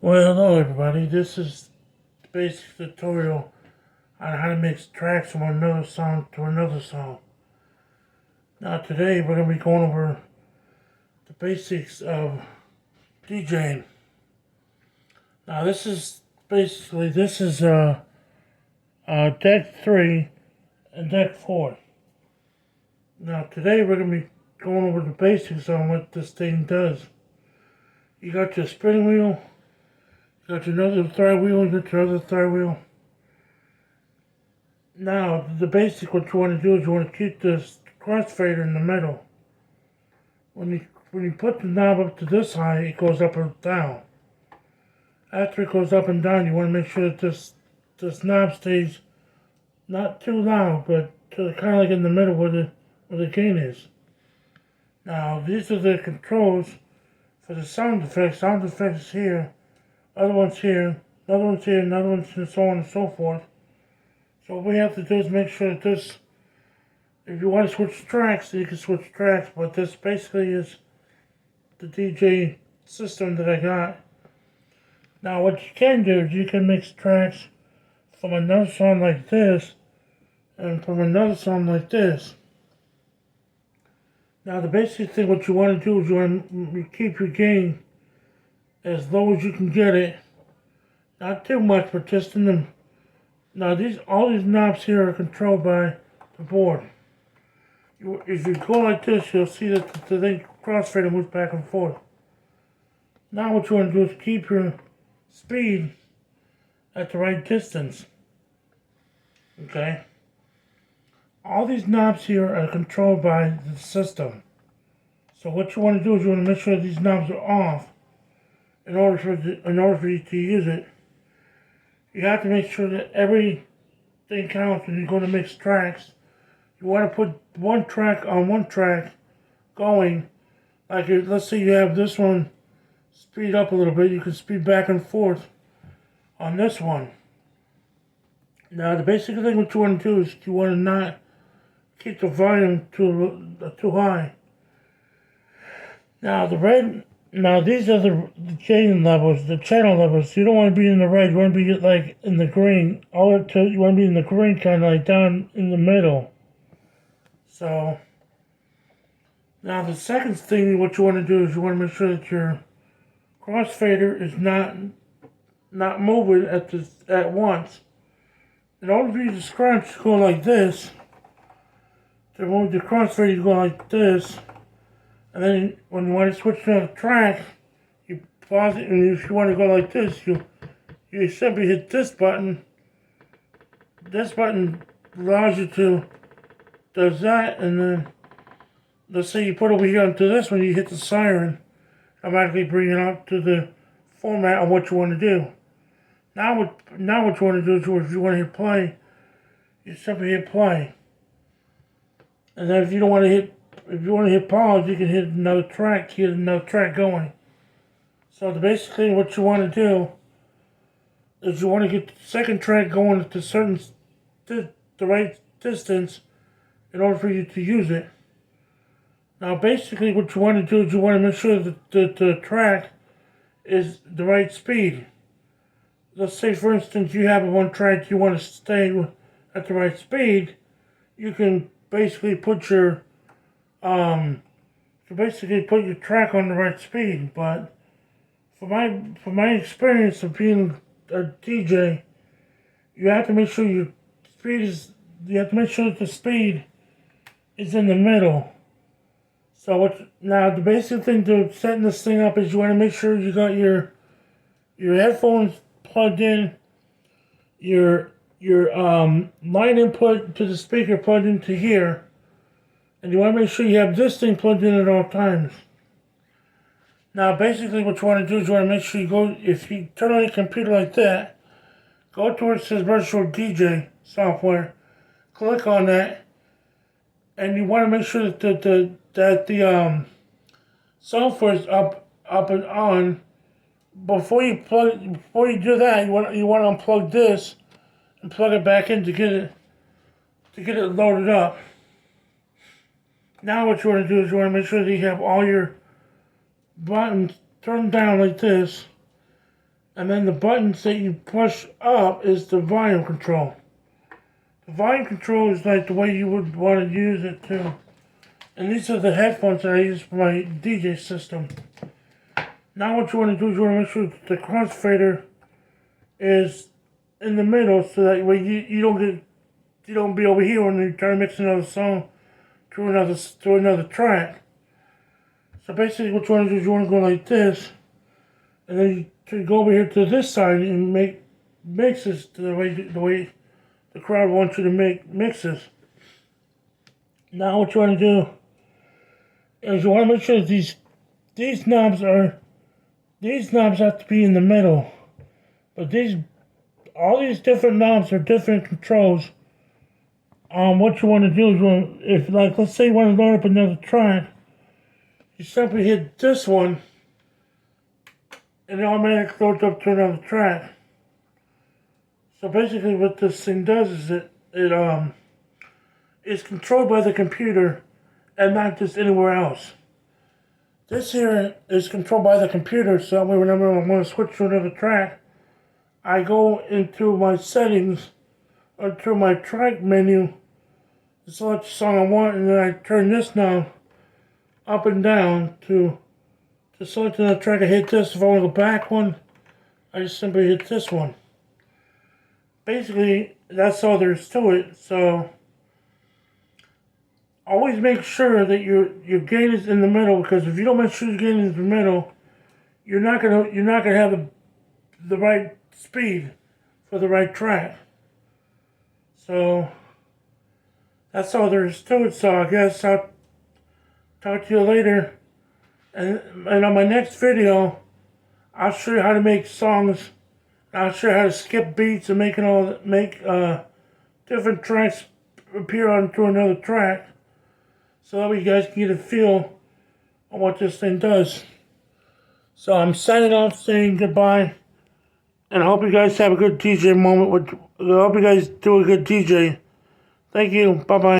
Well, hello everybody. This is the basic tutorial on how to mix tracks from another song to another song. Now today we're going to be going over the basics of DJing. Now this is deck 3 and deck 4. Now today we're going to be going over the basics on what this thing does. You got your spinning wheel, you got your other third wheel, you got your other third wheel. Now, the basic what you want to do is you want to keep this crossfader in the middle. When you put the knob up to this high, it goes up and down. After it goes up and down, you want to make sure that this knob stays not too loud, but kind of like in the middle where the gain is. Now, these are the controls for the sound effects. Sound effects here, other ones here, another one's here, another one's here, so on and so forth. So what we have to do is make sure that this, if you want to switch tracks, you can switch tracks, but this basically is the DJ system that I got. Now what you can do is you can mix tracks from another song like this and from another song like this. Now the basic thing what you want to do is you want to keep your gain as low as you can get it. Not too much, but just in the... Now all these knobs here are controlled by the board. If you go like this, you'll see that the thing crossfader moves back and forth. Now what you want to do is keep your speed at the right distance. Okay? All these knobs here are controlled by the system. So what you want to do is you want to make sure these knobs are off in order for you to use it. You have to make sure that everything counts when you're going to mix tracks. You want to put one track on one track going. Like, let's say you have this one speed up a little bit. You can speed back and forth on this one. Now, the basic thing what you want to do is you want to not keep the volume too high. Now these are the gain levels, the channel levels. You don't want to be in the red. You want to be like in the green. You want to be in the green, kind of like down in the middle. So now the second thing what you want to do is you want to make sure that your crossfader is not moving at once. In order for you to scratch, go like this. To move the crossfader, you go like this. And then when you want to switch to a track, you pause it, and if you want to go like this, you simply hit this button. This button allows you to do that, and then let's say you put over here onto this one, you hit the siren, automatically bring it up to the format of what you want to do. Now what you want to do is if you want to hit play, you simply hit play. And then if you want to hit pause, you can hit another track to get another track going. So basically what you want to do is you want to get the second track going at the right distance in order for you to use it. Now basically what you want to do is you want to make sure that the track is the right speed. Let's say for instance you have one track you want to stay at the right speed. You can basically put your track on the right speed, but for my experience of being a DJ, you have to make sure that the speed is in the middle. So now the basic thing to setting this thing up is you want to make sure you got your headphones plugged in, your line input to the speaker plugged into here. And you want to make sure you have this thing plugged in at all times. Now basically what you want to do is you want to make sure if you turn on your computer like that, go to where it says Virtual DJ software, click on that, and you want to make sure that the software is up and on. Before you do that, you want to unplug this and plug it back in to get it loaded up. Now what you want to do is you want to make sure that you have all your buttons turned down like this. And then the buttons that you push up is the volume control. The volume control is like the way you would want to use it too. And these are the headphones that I use for my DJ system. Now what you want to do is you want to make sure that the crossfader is in the middle, so that way you don't be over here when you try to mix another song to another track. So basically what you want to do is you want to go like this, and then you go over here to this side and make mixes the way the crowd wants you to make mixes. Now what you want to do is you want to make sure that these knobs have to be in the middle. But all these different knobs are different controls. What you want to do is let's say you want to load up another track, you simply hit this one, and it automatically loads up to another track. So basically what this thing does is it is controlled by the computer and not just anywhere else. This here is controlled by the computer, so whenever I want to switch to another track, I go into my settings, or to my track menu, select the song I want, and then I turn this knob up and down to select another track. I hit this. If I want to go back one, I just simply hit this one. Basically, that's all there is to it. So always make sure that your gain is in the middle, because if you don't make sure your gain is in the middle, you're not gonna have the right speed for the right track. So that's all there is to it. So I guess I'll talk to you later. And on my next video, I'll show you how to make songs. I'll show you how to skip beats and make different tracks appear onto another track, so that way you guys can get a feel of what this thing does. So I'm signing off, saying goodbye, and I hope you guys have a good DJ moment. I hope you guys do a good DJ. Thank you. Bye-bye.